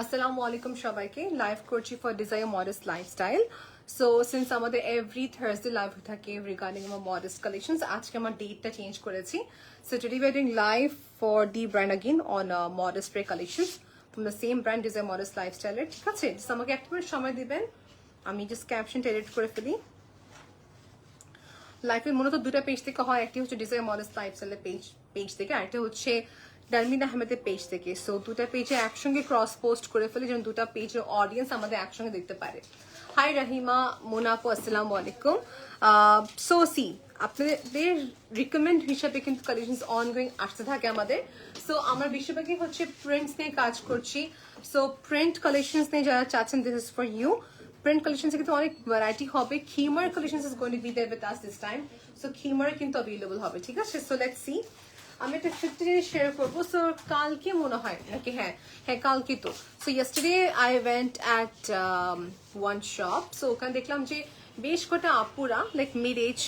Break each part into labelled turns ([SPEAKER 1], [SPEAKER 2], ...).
[SPEAKER 1] আসসালামু আলাইকুম সবাইকে লাইভ করছি for desire modest lifestyle so since আমাদের এভরি থার্সডে লাইভ হয়ে থাকে রিগার্ডিং আমার মডেস্ট কালেকশনস আজকে আমার ডেটটা চেঞ্জ করেছি so today we are doing live for the brand again on modest pray collections from the same brand desire modest লাইফস্টাইলের ঠিক আছে জাস্ট আমাকে একটা মিনিট সময় দিবেন আমি জাস্ট ক্যাপশনটা এডিট করে ফেলি লাইফের মূলত দুটো পেজ থেকে হয় একটি হচ্ছে ডিজায়ার মডেস্ট লাইফস্টাইলের পেজ থেকে আরেকটা হচ্ছে ডারমিন আহমেদের পেজ থেকে সো দুটা পেজে একসঙ্গে ক্রস পোস্ট করে ফেলে যেন দুটা পেজের অডিয়েন্স আমাদের একসঙ্গে দেখতে পারে হাই রাহিমা মোনাপু আসসালামু আলাইকুম সো সি আপনাদের রিকমেন্ড হিসাবে কিন্তু কালেকশনস অনগোয়িং আসতে থাকে আমাদের সো আমরা বেশিরভাগই হচ্ছে প্রিন্টস নিয়ে কাজ করছি সো প্রিন্ট কালেকশনস নিয়ে যারা চাচ্ছেন this is for you print collections কিন্তু অনেক ভ্যারাইটি হবে খিমার collections is going to be there with us this time so খিমার কিন্তু অ্যাভেলেবল হবে ঠিক আছে সো লেটস সি আমি একটা ফিফটি জিনিস শেয়ার করবো সো কালকে মনে হয় নাকি হ্যাঁ কালকে তো so yesterday I went at one shop so ওখানে দেখলাম যে বেশ কটা আপুরা like mid age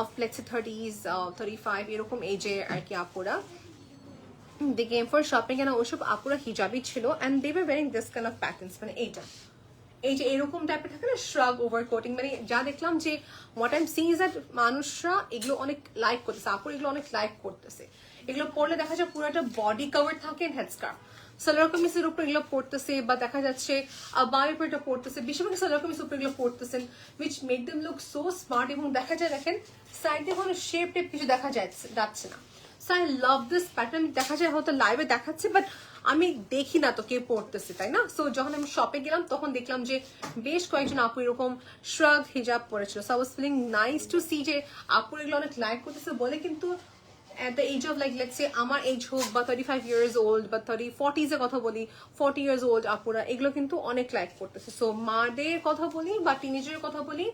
[SPEAKER 1] of let's say 30s 35 এরকম এজে আর কি আপুরা they came for shopping and ওসব আপুরা হিজাবি ছিল and they were wearing this kind of patterns মানে এইটা এই যে এরকম টাইপের থাকে না শ্রাগ ওভার কোটিং মানে যা দেখলাম যে what I am seeing is that মানুষরা এগুলো অনেক লাইক করতেছে আপুর এগুলো অনেক লাইক করতেছে এগুলো পরলে দেখা যায় পুরো একটা বডি কভার থাকে হেডস্কার্ফ সালোয়ার কামিজের উপর এগুলো পড়তেছে বা দেখা যাচ্ছে আবায়ের উপর এটা পড়তেছে বেশিরভাগ সালোয়ার কামিজের উপর এগুলো পড়তেছেন which make them look so smart এবং দেখা যায় দেখেন সাইডে কোনো শেপ টেপ কিছু দেখা যাচ্ছে না so I love this pattern দেখা যায় হয়তো লাইভে দেখাচ্ছে বাট আমি দেখি না তো কে পড়তেছে তাই না সো যখন আমি শপে গেলাম তখন দেখলাম যে বেশ কয়েকজন আপু এরকম শ্রাগ হিজাব পরেছিল so I was feeling nice to see যে আপুর এগুলো অনেক লাইক করতেছে বলে কিন্তু at the age of like let's say আমার এজ হোক বা 35 years old বা 40s এর কথা বলি 40 years old আপুরা এগুলো কিন্তু অনেক লাইক করতেছে সো মাদের কথা বলি বা টিনেজারের কথা বলি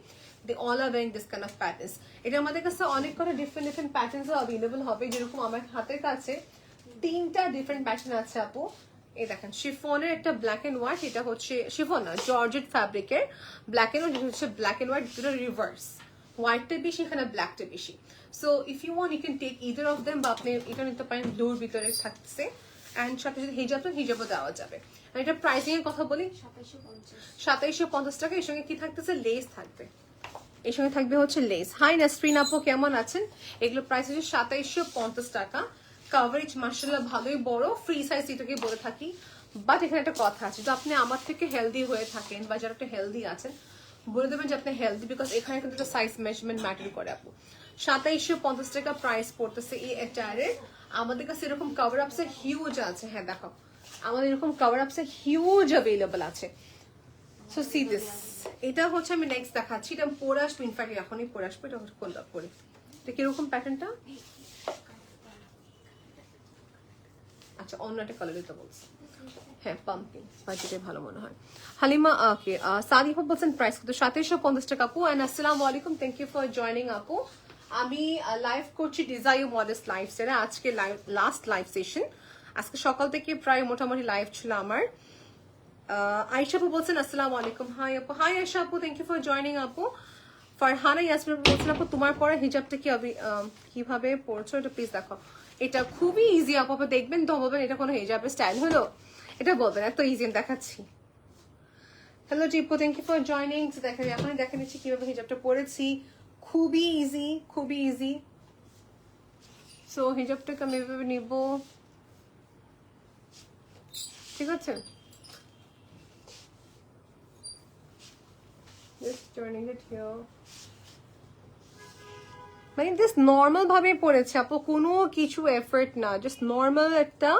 [SPEAKER 1] they all are wearing this kind of patterns এটা আমাদের কাছে অনেক করে ডিফারেন্ট প্যাটার্নস অ্যাভেলেবল হবে যেরকম আমার হাতের কাছে তিনটা ডিফারেন্ট প্যাটার্ন আছে আপু এই দেখেন শিফনের একটা ব্ল্যাক এন্ড হোয়াইট এটা হচ্ছে শিফন না জর্জেট ফ্যাব্রিকের ব্ল্যাক এন্ড হোয়াইট হচ্ছে ব্ল্যাক এন্ড হোয়াইট দুটো রিভার্স হোয়াইটটা বেশি এখানে ব্ল্যাকটা বেশি so if you want you can take either of them বা আপনি এটা নিতে পারেন ব্লুর ভিতরে থাকছে অ্যান্ড সাথে যদি হিজাবও দেওয়া যাবে আর এটা প্রাইসিং এর কথা বলি 2750 টাকা এর সঙ্গে কি থাকতেছে লেস থাকবে এর সঙ্গে থাকবে হচ্ছে লেস হাই নাসরিন আপু কেমন আছেন এগুলো প্রাইস হচ্ছে 2750 টাকা কভারেজ মাশাআল্লাহ ভালোই বড় ফ্রি সাইজ এটাকে বলে থাকি বাট এখানে একটা কথা আছে যদি আপনি আমার থেকে হেলদি হয়ে থাকেন বা যারা একটু হেলদি আছেন বলে দেবেন যে আপনি হেলদি বিকজ এখানে কিন্তু একটা সাইজ মেজারমেন্ট ম্যাটার করে আপু 2750 টাকা প্রাইস পড়তেছে এই অ্যাটায়ারের আমাদের কাছে এরকম কভার আপস এর হিউজ আছে হ্যাঁ দেখো আমাদের এরকম কভার আপস এর হিউজ অ্যাভেলেবল আছে সো সি দিস এটা হচ্ছে আমি নেক্সট দেখাচ্ছি এটা পরে আসবো ইনফ্যাক্ট এখনই পরে আসবো এটা কোনটা পরে এটা কিরকম প্যাটার্নটা আচ্ছা অন্য একটা কালার দিতে বলছি হ্যাঁ পাম্পিং বাজেটে ভালো মনে হয় হালিমা ওকে সাদি হোপ বলছেন প্রাইস কত 2750 টাকা আপু এন্ড আসসালামু আলাইকুম থ্যাংক ইউ ফর জয়নিং আপু আমি লাইভ করছি ডিজায়ার মডেস্ট লাইফস্টাইলে আজকে লাস্ট লাইভ সেশন আজকে সকাল থেকে প্রায় মোটামুটি লাইভ ছিল আমার আয়েশা আপু বলছেন আসসালামু আলাইকুম হাই আপু হাই আয়েশা আপু থ্যাংক ইউ ফর জয়নিং আপু ফারহানা ইয়াসমিন বলছেন আপু তোমার পরে হিজাবটা কিভাবে পরছো এটা প্লিজ দেখো এটা খুবই ইজি আপু দেখবেন তো বলবেন এটা কোনো হিজাবের স্টাইল হলো এটা বলবেন এত ইজি আমি দেখাচ্ছি hello Tipu thank you for joining দেখা এখনই দেখে নিচ্ছি কিভাবে হিজাবটা পরেছি খুবই ইজি সো হিজাবটাকে আমি এভাবে নিব ঠিক আছে just turning it here মানে জাস্ট নর্মাল ভাবে পড়েছে আপু কোনো কিছু এফর্ট না জাস্ট নর্মাল একটা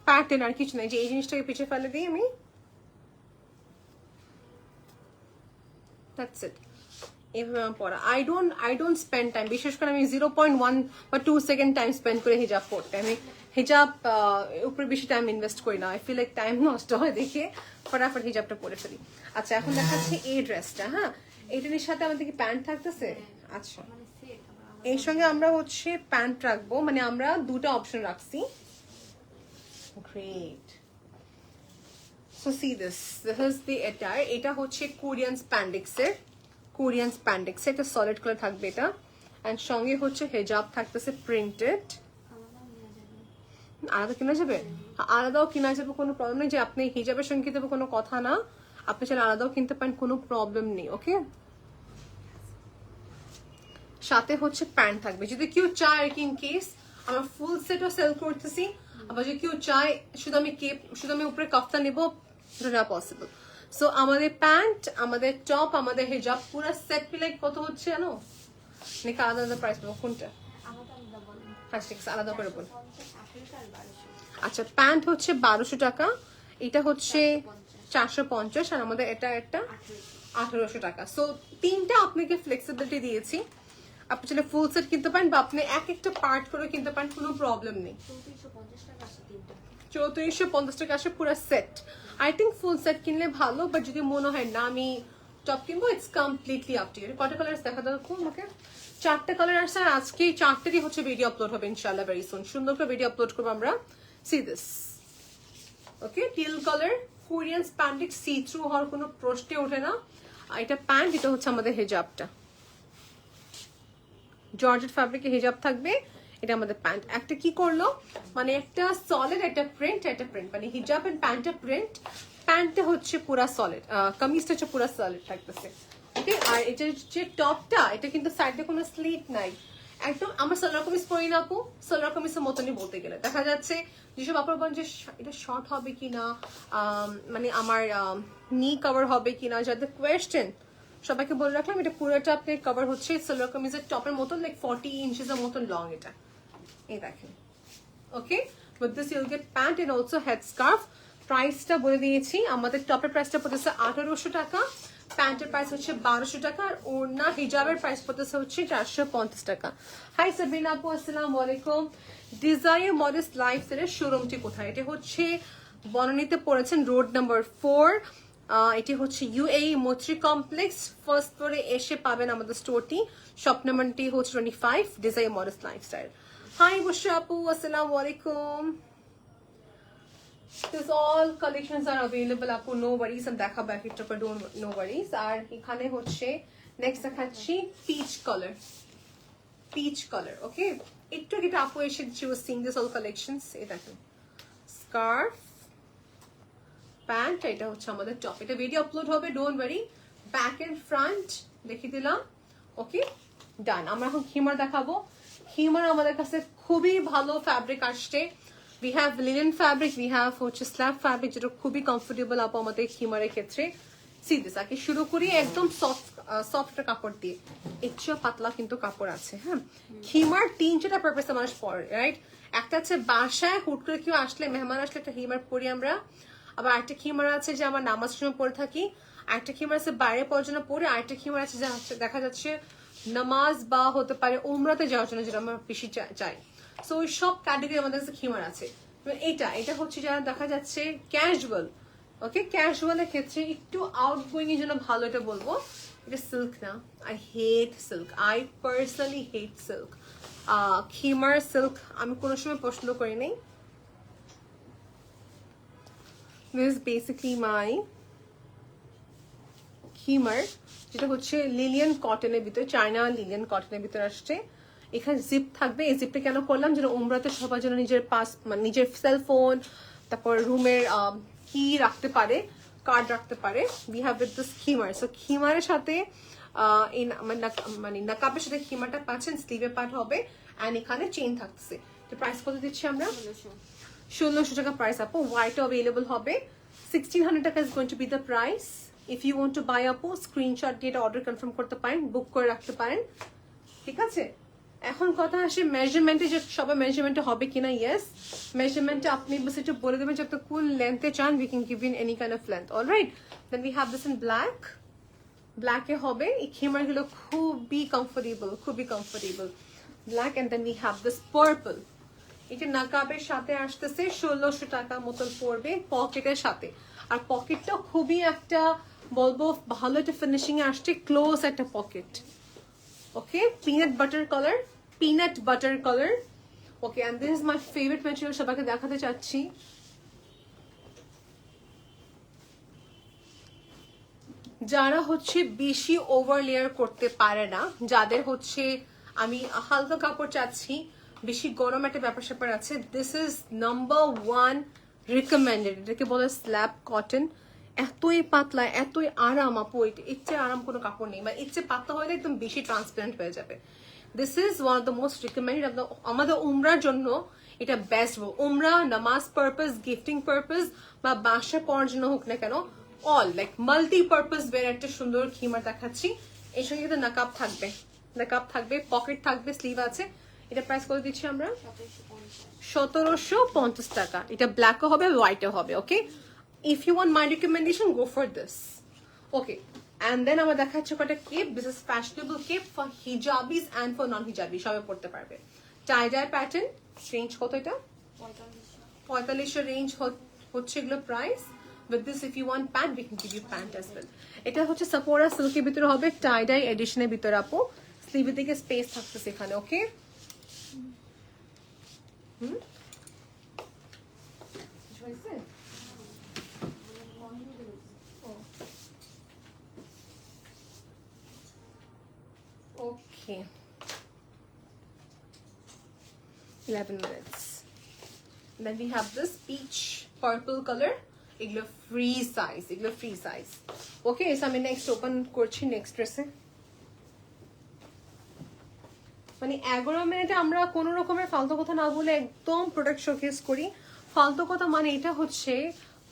[SPEAKER 1] প্যাটার্ন আর কিছু নাই যে এই জিনিসটাকে পিছিয়ে ফেলে দিই আমি দ্যাটস ইট এভাবে আমার পড়া আই ডোন্ট স্পেন্ড টাইম বিশেষ করে আমি 0.1 বা 2 সেকেন্ড টাইম স্পেন্ড করে হিজাব পড়তে আমি হিজাব উপরে বেশি টাইম ইনভেস্ট করি না আই ফিল লাইক টাইম নষ্ট হয় দেখে ফটাফট হিজাবটা পরে ফেলি আচ্ছা এখন দেখাচ্ছি এই ড্রেসটা হ্যাঁ এইটার সাথে আমাদের কি প্যান্ট থাকতেছে আচ্ছা এর সঙ্গে আমরা হচ্ছে প্যান্ট রাখবো মানে আমরা দুটো অপশন রাখছি great so see this is the attire এটা হচ্ছে কোরিয়ান স্প্যান্ডেক্সের এটা সলিড কালার থাকবে এটা এন্ড সঙ্গে হচ্ছে হিজাব থাকতেছে প্রিন্টেড আলাদা কেনা যাবে, আলাদাও কেনা যাবে, কোনো প্রবলেম নেই। যে আপনি হিজাবের সঙ্গে কিনতে হবে কোনো কথা না, আপনি চাইলে আলাদাও কিনতে পারেন, কোনো প্রবলেম নেই। ওকে, সাথে হচ্ছে প্যান্ট থাকবে। যদি কেউ চায় আর কি, ইন কেস আমরা ফুল সেটও সেল করতেছি, আবার যদি কেউ চায় শুধু আমি উপরে কফতা নেবো, সেটা পসিবল। সো আমাদের প্যান্ট, আমাদের টপ, আমাদের হিজাব পুরো সেট মিলে কত হচ্ছে জানো? নাকি আলাদা আলাদা প্রাইস পাবো কোনটা? হ্যাঁ ঠিক আছে, আলাদা করে বল। আচ্ছা, প্যান্ট হচ্ছে 1200 টাকা, এটা হচ্ছে 450, আর আমাদের এটা একটা 1800 টাকা। সো তিনটা আপনাকে ফ্লেক্সিবিলিটি দিয়েছি। আপনি চাইলে ফুল সেট কিনতে পারেন বা আপনি এক একটা পার্ট করে কিনতে পারেন, কোনো প্রবলেম নেই। 3450 টাকা আসে পুরো set. I think full set কিনলে ভালো, বাট যদি মনে হয় না আমি টপ কিনবো, it's completely up to you. কয়টা কালার দেখা দাও আমাকে? 4টা কালার আসছে, আর আজকে 4টেরই হচ্ছে ভিডিও আপলোড হবে ইনশাআল্লাহ ভেরি সুন। সুন্দর করে ভিডিও আপলোড করবো আমরা। See this, okay, teal colour Korean spandex, see through হওয়ার কোনো প্রশ্নে ওঠে না। আর এটা প্যান্ট, এটা হচ্ছে আমাদের হিজাবটা, জর্জেট ফ্যাব্রিকে হিজাব থাকবে। এটা আমাদের প্যান্ট। একটা কি করলো মানে একটা সলিড, একটা প্রিন্ট, একটা প্রিন্ট, মানে হিজাব এন্ড প্যান্টটা প্রিন্ট, প্যান্টটা হচ্ছে পুরা সলিড, কামিজটা হচ্ছে পুরা সলিড থাকতেছে। ওকে, আর এটা যে টপটা, এটা কিন্তু সাইডে কোনো স্লিট নাই, একদম আমরা সালোয়ার কামিজ পরি না আপু, সালোয়ার কামিজের মতনই বলতে গেলে। দেখা যাচ্ছে যেসব আপনার বলেন যে এটা শর্ট হবে কিনা, মানে আমার নি কভার হবে কিনা, যাদের কোয়েশ্চেন, সবাইকে বলে রাখলাম এটা পুরোটা আপনি কভার হচ্ছে সালোয়ার কামিজের টপের মতন, লাইক 40 ইঞ্চেস এর মতন লং এটা। এই দেখেন, okay, with this you'll get pant and also head scarf. প্রাইসটা বলে দিয়েছি, আমাদের টপের প্রাইসটা পড়তেছে 1800 টাকা, প্যান্টের প্রাইস হচ্ছে 1200 টাকা, আর ওড়না হিজাবের প্রাইস পড়তেছে হচ্ছে 450 টাকা। হাই সাবিনা আপু, আসসালামু আলাইকুম। ডিজায়ার মডেস্ট লাইফস্টাইলের শোরুমটি কোথায়? এটা হচ্ছে বনানীতে পড়েছেন, রোড নাম্বার 4। এটি হচ্ছে UAE মৈত্রী কমপ্লেক্স, ফার্স্ট ফ্লোরে এসে পাবেন আমাদের স্টোরটি। শপ নাম্বারটি হচ্ছে 25, ডিজায়ার মডেস্ট লাইফস্টাইল। হাই বুশরা আপু, আসসালামু আলাইকুম। This all collections are available আপু, no worries, আমি দেখাবো এক একটা করে, no worries। আর এখানে হচ্ছে নেক্সট দেখাচ্ছি পিচ কালার, পিচ কালার। ওকে, একটু এটা আপু এসে she was seeing this all collections। এই দেখেন স্কার্ফ, প্যান্ট, এটা হচ্ছে আমাদের টপ। এটা ভিডিও আপলোড হবে, don't worry. Back end front দেখিয়ে দিলাম। ওকে, ডান। আমরা এখন খিমার দেখাবো। খিমার আমাদের কাছে খুবই ভালো ফ্যাব্রিক আসছে। We have linen fabric, we have হচ্ছে স্ল্যাব ফ্যাব্রিক, যেটা খুবই কমফোর্টেবল আপু আমাদের খিমারের ক্ষেত্রে। সি দিস, আগে শুরু করি একদম সফট কাপড় দিয়ে, একটু পাতলা কিন্তু কাপড় আছে। হ্যাঁ, খিমার 3-4টা পারপাসে মানুষ পরে, রাইট? একটা হচ্ছে বাসায় হুট করে কেউ আসলে, মেহমান আসলে একটা খিমার পরি আমরা। আবার আরেকটা খিমার আছে যে আমার নামাজ সময় পরে থাকি, আরেকটা খিমার আছে বাইরে পড়ার জন্য পরে, আরেকটা খিমার আছে যে দেখা যাচ্ছে নামাজ বা হতে পারে উমরাতে যাওয়ার জন্য, যেটা আমরা বেশি চাই। সো ওই সব ক্যাটাগরি আমাদের কাছে খিমার আছে। এটা হচ্ছে যারা দেখা যাচ্ছে ক্যাজুয়াল, ওকে, ক্যাজুয়ালের ক্ষেত্রে একটু আউট গোয়িং এর জন্য ভালো, এটা বলবো। এটা সিল্ক না, I hate silk, I personally hate silk. খিমার সিল্ক আমি কোনো সময় পছন্দ করি নাই। This is basically my খিমার, যেটা হচ্ছে লিলিয়ান কটনের ভিতরে, চায়না লিলিয়ান কটনের ভিতরে আসছে। এখানে জিপ থাকবে। এই জিপটা কেন করলাম, যেন উমরাতে সবার জন্য নিজের মানে নিজের সেলফোন, তারপর রুমের কি রাখতে পারে, কার্ড রাখতে পারে। উই হ্যাভ উইথ দিস খিমার। সো খিমারের সাথে মানে নাকাবের সাথে খিমারটা পাচ্ছেন, স্লিভে পার্ট হবে, অ্যান্ড এখানে চেইন থাকতেছে। তো প্রাইস কত দিচ্ছি আমরা? 1600 টাকা প্রাইস আপু। হোয়াইটও অ্যাভেলেবল হবে। 1600 টাকা is going to be the price. If you want to buy আপু, স্ক্রিনশট দিয়ে এটা অর্ডার কনফার্ম করতে পারেন, বুক করে রাখতে পারেন। ঠিক আছে, এখন কথা আসে মেজারমেন্টে, যে সবার মেজারমেন্টে হবে কিনা। ইয়েস, মেজারমেন্টে আপনি বাস একটু বলে দেবেন যে আপনি কোন লেন্থে চান, we can give in any kind of length. Alright, then we have this in black. ব্ল্যাকে হবে। এই খিমারগুলো খুবই কমফোর্টেবল, খুবই comfortable. Black, and then we have this purple. এটা নাকাবের সাথে আসতেছে, 1600 টাকা মতন পড়বে পকেটের সাথে। আর পকেটটা খুবই একটা বলবো ভালো একটা ফিনিশিং এ আসছে, ক্লোজ একটা pocket. Okay, peanut butter colour, peanut butter colour. Okay, and this is my favourite material, সবাইকে দেখাতে চাচ্ছি। যারা হচ্ছে বেশি ওভার লেয়ার করতে পারে না, যাদের হচ্ছে আমি হালকা কাপড় চাচ্ছি, বেশি গরম একটা ব্যাপার স্যাপার আছে, দিস ইজ নাম্বার 1 রিকমেন্ডেড। এটাকে বলে স্ল্যাব কটন। এতই পাতলা, এতই আরাম আপু, এর চেয়ে আরাম কোনো কাপড় নেই, মানে এর চেয়ে পাতলা হলে একদম বেশি ট্রান্সপারেন্ট হয়ে যাবে। This is one of the most recommended. আমাদের উমরার জন্য এটা বেস্ট। উমরা, নামাজ পারপাস, গিফটিং পারপাস বা বাসা পড়ার জন্য হোক না কেন, অল লাইক মাল্টি পারপাস বের একটা সুন্দর খিমার দেখাচ্ছি। এর সঙ্গে কিন্তু নাকাব থাকবে, নাকাব থাকবে, পকেট থাকবে, স্লিভ আছে। এটা প্রাইস করে দিচ্ছি আমরা 1750 টাকা। এটা ব্ল্যাকও হবে, হোয়াইটও হবে। Okay, if you want my recommendation go for this. Okay, and then আমার দেখাচ্ছে কটা cape. This is fashionable cape for hijabis and for non hijabi, সবাই পড়তে পারবে। টাই ডাই প্যাটার্ন, রেঞ্জ কত? এটা 4500 রেঞ্জ হচ্ছে এগুলো price. With this, if you want pant, we can give you pant as well. এটা হচ্ছে সাপোরা সিল্কের ভিতরে হবে, টাই ডাই এডিশনের ভিতরে আপু। স্লিভের দিকে স্পেস থাকতেছে এখানে। ওকে, ওকে, 11 minutes. Then we have this peach purple color. এগুলো ফ্রি সাইজ, এগুলো ফ্রি সাইজ। ওকে, এসে আমি নেক্সট ওপেন করছি নেক্সট ড্রেসে। মানে 11 মিনিটে আমরা কোনো রকমের ফালতু কথা না বলে একদম প্রোডাক্ট শোকেস করি। ফালতু কথা মানে এটা হচ্ছে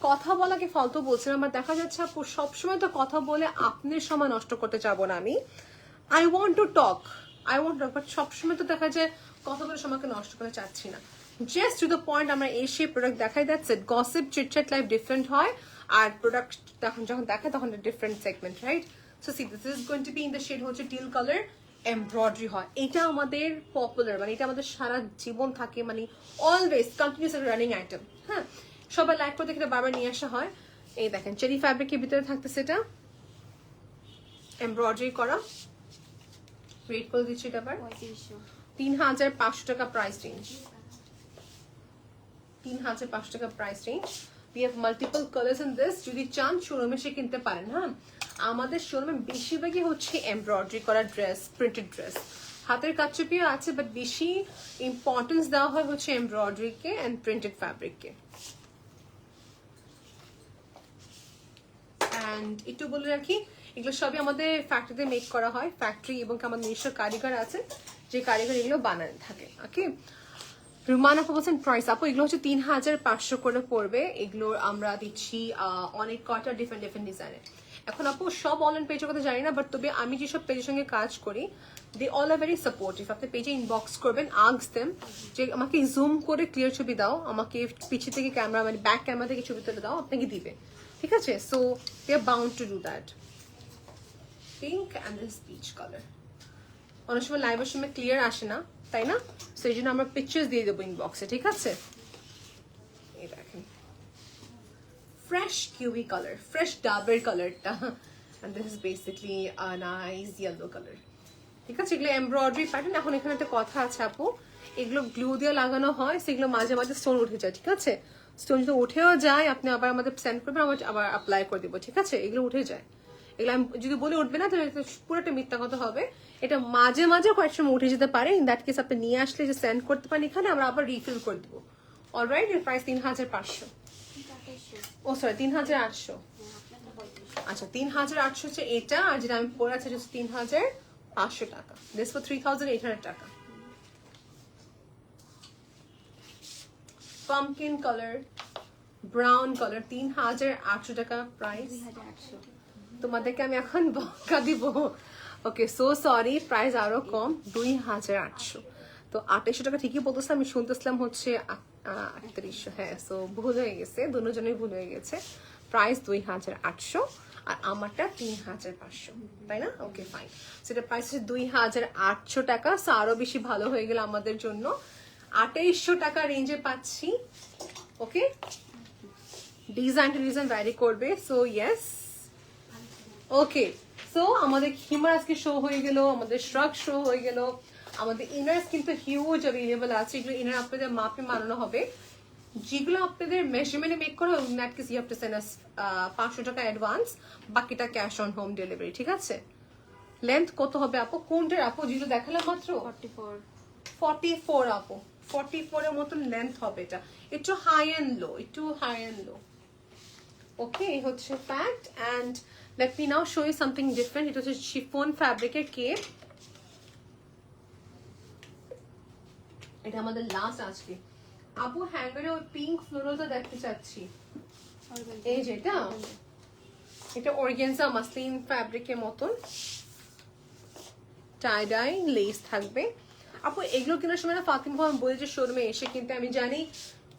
[SPEAKER 1] কথা বলাকে ফালতু বলছে না, আমার দেখা যাচ্ছে আপু সবসময় তো কথা বলে আপনার সময় নষ্ট করতে চাবো না আমি। I want to talk, but সবসময় তো দেখা যায় কথা বলে সময়কে নষ্ট করতে চাচ্ছি না। জাস্ট টু দ্য পয়েন্ট আমরা এসে প্রোডাক্ট দেখাই, that's it. Gossip chitchat life different হয়, আর প্রোডাক্ট যখন দেখায় তখন different segment, right? So see this is going to be in the shade হচ্ছে টিল কালার, এমব্রয়ডারি হয়। এটা আমাদের পপুলার, মানে এটা আমাদের সারা জীবন থাকে, মানে অলওয়েজ কন্টিনিউস রানিং আইটেম। হ্যাঁ, সবাই লাইক করে দেখে বারবার নিয়ে আসা হয়। এই দেখেন চেরি ফ্যাব্রিকের ভিতরে থাকতেছে, এটা এমব্রয়ডারি করা। রেট করে দিচ্ছি এটা আবার 3500 টাকা প্রাইস রেঞ্জ, 3500 টাকা price range. We have multiple colors in this. যদি চান শোরুমে এসে কিনতে পারেন। হ্যাঁ, আমাদের শোরুমে বেশিরভাগই হচ্ছে এমব্রয়ডারি করা ড্রেস, প্রিন্টেড ড্রেস। হাতের কারচুপিও আছে, বাট বেশি ইম্পর্টেন্স দেওয়া হয় হচ্ছে এমব্রয়ডারিকে এন্ড প্রিন্টেড ফ্যাব্রিককে। অ্যান্ড একটু বলে রাখি, এগুলো সবই আমাদের ফ্যাক্টরিতে মেক করা হয়, ফ্যাক্টরি এবং আমাদের নিজস্ব কারিগর আছে, যে কারিগর এগুলো বানানো থাকে। ওকে, রুমান আপু বলছেন প্রাইস আপু এগুলো হচ্ছে 3500 করে পড়বে। এগুলো আমরা দিচ্ছি অনেক কটা ডিফারেন্ট ডিফারেন্ট ডিজাইনের। এখন আপু সব অনলাইন পেজের কথা জানি না, বাট তবে আমি যেসব পেজের সঙ্গে কাজ করি, they all are very supportive. আপনি পেজে ইনবক্স করবেন, আস্ক দেম যে আমাকে জুম করে ক্লিয়ার ছবি দাও, আমাকে পিছিয়ে থেকে ক্যামেরা, মানে ব্যাক ক্যামেরা থেকে ছবি তুলে দাও, আপনাকে দিবে। ঠিক আছে, so they are bound to do that. Pink and this peach colour. অনেক সময় লাইভের সময় ক্লিয়ার আসে না, তাই না? সেই জন্য আমরা পিকচার্স দিয়ে দেবো ইনবক্সে। ঠিক আছে, এই দেখেন ফ্রেশ কিউই কালার, ফ্রেশ ডাবের কালারটা, and this is basically a nice yellow colour. ঠিক আছে, এগুলো এমব্রয়ডারি প্যাটার্ন। এখন এখানে একটা কথা আছে আপু, এগুলো গ্লু দিয়ে লাগানো হয়, সেগুলো মাঝে মাঝে স্টোন উঠে যায়। ঠিক আছে, স্টোন যদি উঠেও যায় আপনি আবার আমাদের সেন্ড করবেন, আমরা আবার অ্যাপ্লাই করে দেবো। ঠিক আছে, এগুলো উঠে যায়, এগুলো আমি যদি বলে উঠবে না তাহলে পুরোটা মিথ্যা কথা হবে। এটা মাঝে মাঝে কয়েক সময় উঠে যেতে পারে, ইন দ্যাট কেস আপনি নিয়ে আসলে যে সেন্ড করতে পারেন এখানে, আমরা আবার রিফিল করে দেবো। অলরাইট, এর প্রাইস 3500। ও সরি 3800। আচ্ছা 3800 হচ্ছে এটা, আর যেটা আমি পরে আছে 3500 টাকা। দিস ফর 3800 টাকা। পাম্পকিন কালার, ব্রাউন কালার, 3800 টাকা প্রাইস। তোমাদেরকে আমি এখন বকা দিব। ওকে, সো সরি, প্রাইস আরো কম, 2800। তো 2800 টাকা ঠিকই বলতেছিলাম, আমি শুনতেছিলাম হচ্ছে 3800। হ্যাঁ, সো ভুল হয়ে গেছে, দুজনেই ভুল হয়ে গেছে। প্রাইস 2800 আর আমারটা 3500, তাই না? ওকে ফাইন, সেটা প্রাইস হচ্ছে 2800 টাকা। সো আরো বেশি ভালো হয়ে গেল আমাদের জন্য, 2800 টাকা রেঞ্জে পাচ্ছি। ওকে, ডিজাইন টু ডিজাইন ভ্যারি করবে। সো ইয়েস, ওকে, সো আমাদের খিমার আজকে শো হয়ে গেল, আমাদের শ্রাগ শো হয়ে গেল, আমাদের ইনার্স কিন্তু হিউজ অ্যাভেলেবল আছে। এগুলো ইনার আপনাদের মাপে বানানো হবে, যেগুলো আপনাদের মেজারমেন্টে মেক করা হবে। That case you have to send us 500 টাকা অ্যাডভান্স, বাকিটা ক্যাশ অন হোম ডেলিভারি। ঠিক আছে, লেন্থ কত হবে আপু? কোনটার আপু? যেগুলো দেখালাম মাত্র 44 আপু, 44 এর মতন লেন্থ হবে এটা, একটু হাই এন্ড লো, একটু হাই এন্ড লো। ওকে, এই হচ্ছে fact. And let me now show you something different. এটা হচ্ছে শিফন ফ্যাব্রিকের কেপ। এটা আমাদের লাস্ট আজকে। আপু হ্যাঙ্গারে ওই পিঙ্ক ফ্লোরালটা দেখতে চাচ্ছি, এই যেটা, এটা অর্গানজা মাসলিন ফ্যাব্রিকের মতন, টাই ডাই লেস থাকবে। আপু এগুলো কেনার সময় না ফাতিমা ভাই বলে যে শোরুমে এসে কিনতে। আমি জানি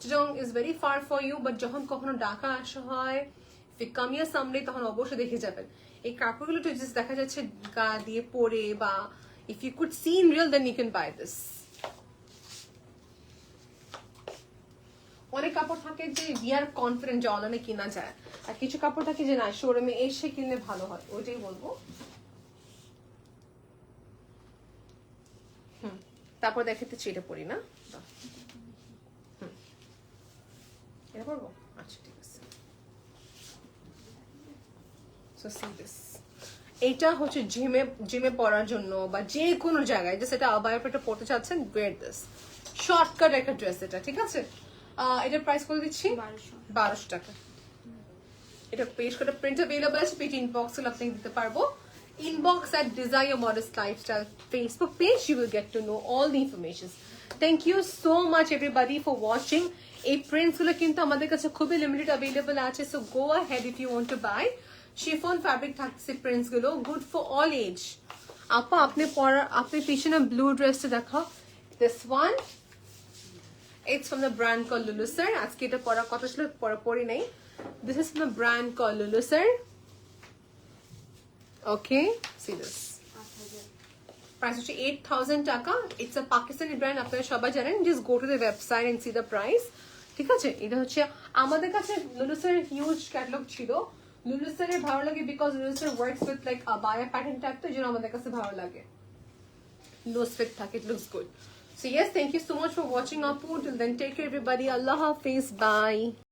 [SPEAKER 1] Chittagong is very far for you, but যখন কখনো ঢাকা আসা হয় কামিয়া সামনে, তখন অবশ্যই দেখে যাবেন। এই কাপড়গুলো তো জাস্ট দেখা যাচ্ছে গা দিয়ে পরে, বা if you could see in real then you can buy this. অনেক কাপড় থাকে যে উই আর কনফিডেন্ট যে অনলাইনে কেনা যায়, আর কিছু কাপড় থাকে যে না শোরুমে এসে কিনলে ভালো হয়, ওইটাই বলবো। তারপর দেখাতেছি এটা পরি না, এটা পরবো, আচ্ছা ঠিক আছে। সো সি দিস, এইটা হচ্ছে জিমে পরার জন্য বা যে কোনো জায়গায়, যে সেটা আবায়ের পেটে পড়তে চাচ্ছেন, ওয়্যার দিস। শর্টকাট একটা ড্রেস এটা, ঠিক আছে। এটার প্রাইস করে দিচ্ছি 1200 টাকা। এটা পেজ করে প্রিন্ট अवेलेबल আছে, পেজ ইনবক্স এ আপনি দিতে পারবো। Inbox at Desire Modest Lifestyle Facebook page, you will get to know all the information. Thank you so much everybody for watching. এই prints গুলো কিন্তু আমাদের কাছে খুবই লিমিটেড अवेलेबल আছে, so go ahead if you want to buy. Chiffon fabric থাকছে prints গুলো, good for all age. আপা আপনি পিছনে ব্লু ড্রেসটা দেখাও, this one, it's from the brand called Lulu Sir. আজকে এটা পরা কথা ছিল, পরি নাই। This is from the brand called Lulu Sir. Okay, see this. Price হচ্ছে 8000 টাকা। It's a Pakistani brand, আপনারা সবাই জানেন। Just go to the website and see the price. ঠিক আছে, এটা হচ্ছে আমাদের কাছে Lulu Sir হিউজ ক্যাটালগ ছিল। Lulu Sir এর ভালো লাগে because Lulu Sir works with like abaya pattern type, তো যেন আমাদের কাছে ভালো লাগে। Loose fit থাকে, it looks good. So yes, thank you so much for watching our food. Till then, take care everybody. Allah Hafiz. Bye.